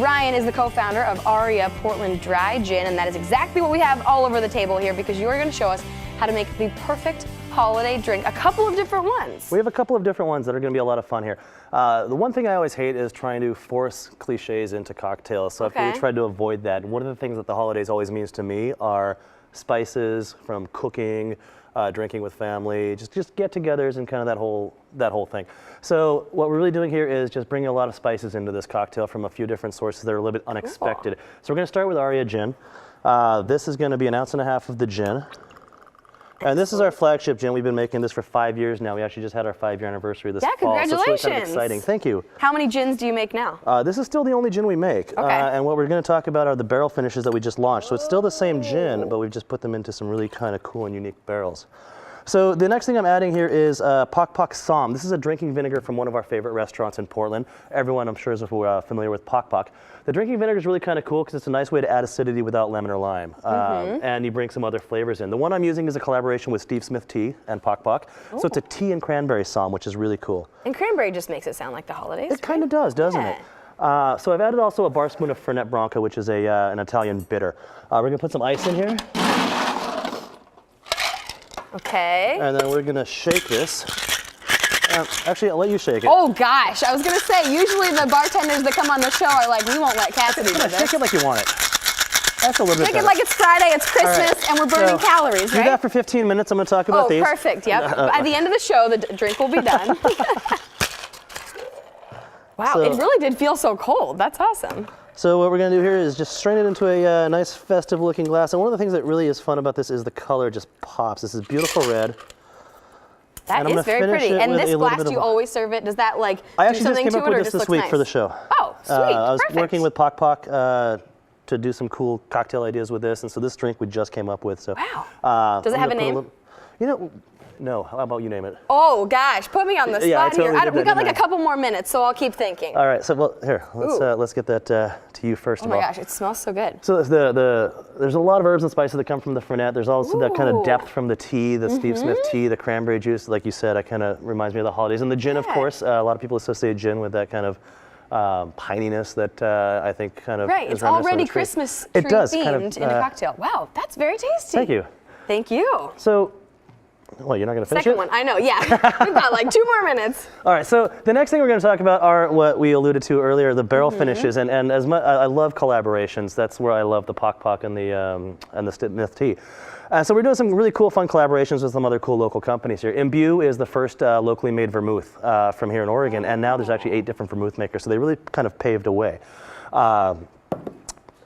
Ryan is the co-founder of Aria Portland Dry Gin, and that is exactly what we have all over the table here because you are going to show us how to make the perfect holiday drink, a couple of different ones. We have a couple of different ones that are going to be a lot of fun here. The one thing I always hate is trying to force cliches into cocktails, so I've really tried to avoid that. And one of the things that the holidays always means to me are spices from cooking, drinking with family, just get-togethers and kind of that whole thing. So what we're really doing here is just bringing a lot of spices into this cocktail from a few different sources that are a little bit unexpected. Cool. So we're going to start with Aria Gin. This is going to be 1.5 ounces of the gin. And this is our flagship gin. We've been making this for 5 years now. We actually just had our 5-year anniversary this fall. Congratulations. So it's really kind of exciting. Thank you. How many gins do you make now? This is still the only gin we make. And what we're going to talk about are the barrel finishes that we just launched. So it's still the same gin, but we've just put them into some really kind of cool and unique barrels. So the next thing I'm adding here is Pok Pok Som. This is a drinking vinegar from one of our favorite restaurants in Portland. Everyone, I'm sure, is familiar with Pok Pok. The drinking vinegar is really kind of cool because it's a nice way to add acidity without lemon or lime. And you bring some other flavors in. The one I'm using is a collaboration with Steve Smith Tea and Pok Pok. So it's a tea and cranberry som, which is really cool. And cranberry just makes it sound like the holidays. It kind of does, doesn't it? So I've added also a bar spoon of Fernet Branca, which is an Italian bitter. We're going to put some ice in here. Okay. And then we're going to shake this. Actually, I'll let you shake it. Oh gosh, I was gonna say, usually the bartenders that come on the show are like, we won't let Cassidy do this. Shake it like you want it. That's a little bit better. Shake it like it's Friday, it's Christmas, and we're burning calories, right? Do that for 15 minutes, I'm gonna talk about these. Oh, perfect, yep. By the end of the show, the drink will be done. Wow, it really did feel so cold. That's awesome. So what we're going to do here is just strain it into a nice festive looking glass. And one of the things that really is fun about this is the color just pops. This is beautiful red. That is very pretty. And this glass, do you always serve it? Does that like do something to it, or just looks nice? I actually just came up with this week for the show. Oh, sweet, I was working with Pok Pok to do some cool cocktail ideas with this, and so this drink we just came up with. So wow. Does it have a name? No. How about you name it? Oh gosh, put me on the spot here. We got like a couple more minutes, so I'll keep thinking. All right. So here, let's get that to you first of all. Oh my gosh, it smells so good. So there's a lot of herbs and spices that come from the Fernet. There's also that kind of depth from the tea, the Steve Smith tea, the cranberry juice. Like you said, it kind of reminds me of the holidays. And the gin, of course. A lot of people associate gin with that kind of pininess that I think kind of is it's already Christmas tree themed in a cocktail. Wow, that's very tasty. Thank you. Thank you. So. Well, you're not going to finish it? Second one, I know, yeah. We've got like 2 more minutes. All right, so the next thing we're going to talk about are what we alluded to earlier, the barrel finishes. And as much, I love collaborations. That's where I love the Pok Pok and the Smith Tea. So we're doing some really cool, fun collaborations with some other cool local companies here. Imbue is the first locally made vermouth from here in Oregon, and now there's actually 8 different vermouth makers, so they really kind of paved a way.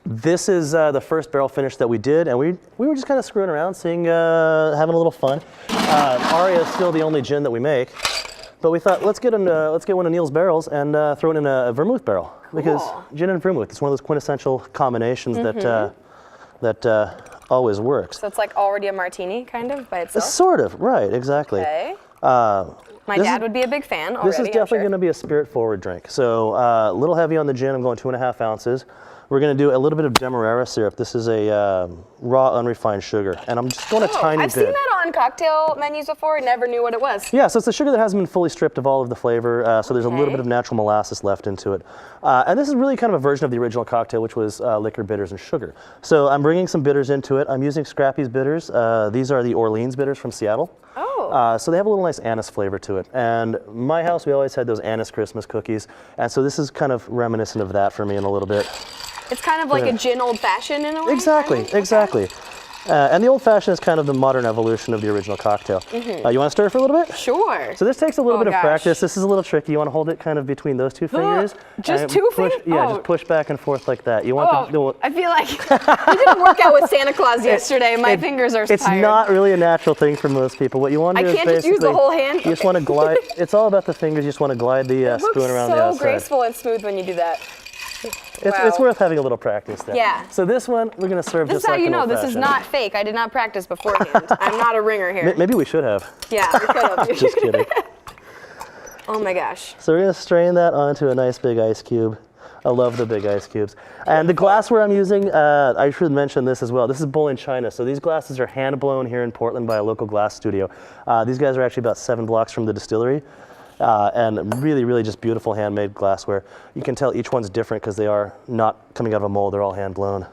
This is the first barrel finish that we did, and we were just kind of screwing around, having a little fun. Aria is still the only gin that we make, but we thought let's get one of Neil's barrels and throw it in a vermouth barrel because gin and vermouth is one of those quintessential combinations that always works. So it's like already a martini kind of by itself. Sort of, right? Exactly. Okay. My dad would be a big fan already. This is definitely going to be a spirit-forward drink. So a little heavy on the gin. I'm going 2.5 ounces. We're going to do a little bit of Demerara syrup. This is a raw, unrefined sugar, and I'm just going a tiny bit. I've seen that on cocktail menus before. I never knew what it was. Yeah, so it's the sugar that hasn't been fully stripped of all of the flavor, so there's a little bit of natural molasses left into it. And this is really kind of a version of the original cocktail, which was liquor, bitters, and sugar. So I'm bringing some bitters into it. I'm using Scrappy's bitters. These are the Orleans bitters from Seattle. Oh. So they have a little nice anise flavor to it. And my house, we always had those anise Christmas cookies, and so this is kind of reminiscent of that for me in a little bit. It's kind of like a gin old-fashioned in a way? Exactly, right? Exactly. And the old-fashioned is kind of the modern evolution of the original cocktail. You want to stir for a little bit? Sure. So this takes a little bit of practice. This is a little tricky. You want to hold it kind of between those 2 fingers. Just 2 fingers? Yeah, just push back and forth like that. You want I feel like we didn't work out with Santa Claus yesterday. My fingers are tired. It's not really a natural thing for most people. What you want to do is basically... I can't just use the whole hand? You just want to glide. It's all about the fingers. You just want to glide the spoon around the outside. It looks so graceful and smooth when you do that. It's worth having a little practice there. Yeah. So this one, we're going to serve just like an old-fashioned. This is how you know this is not fake. I did not practice beforehand. I'm not a ringer here. Maybe we should have. Yeah, we could have. Just kidding. Oh my gosh. So we're going to strain that onto a nice big ice cube. I love the big ice cubes. And the glassware I'm using, I should mention this as well. This is Bull China. So these glasses are hand blown here in Portland by a local glass studio. These guys are actually about 7 blocks from the distillery. and really, really just beautiful handmade glassware. You can tell each one's different because they are not coming out of a mold, they're all hand blown.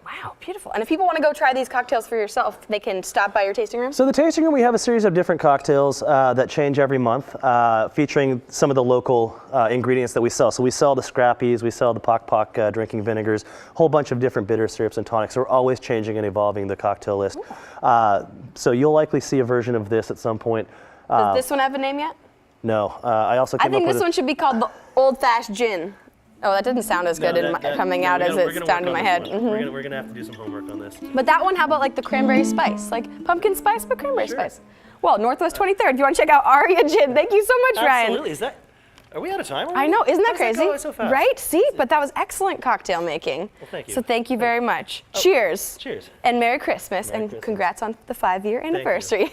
Wow, beautiful. And if people want to go try these cocktails for yourself, they can stop by your tasting room? So the tasting room, we have a series of different cocktails that change every month, featuring some of the local ingredients that we sell. So we sell the scrappies, we sell the Pok drinking vinegars, a whole bunch of different bitter syrups and tonics. So we're always changing and evolving the cocktail list. So you'll likely see a version of this at some point. Does this one have a name yet? No. I think this one should be called the Old Fashioned Gin. Oh, that didn't sound as good coming out as it sounded in my head. We're going to have to do some homework on this. But that one, how about like the cranberry spice? Like pumpkin spice, but cranberry spice. Well, Northwest 23rd, if you want to check out Aria Gin. Thank you so much, Ryan. Absolutely. Are we out of time already? I know, isn't that crazy? So fast? Right? See, but that was excellent cocktail making. Well, thank you. So thank you very much. Cheers. Cheers. And Merry Christmas, and congrats on the 5-year anniversary.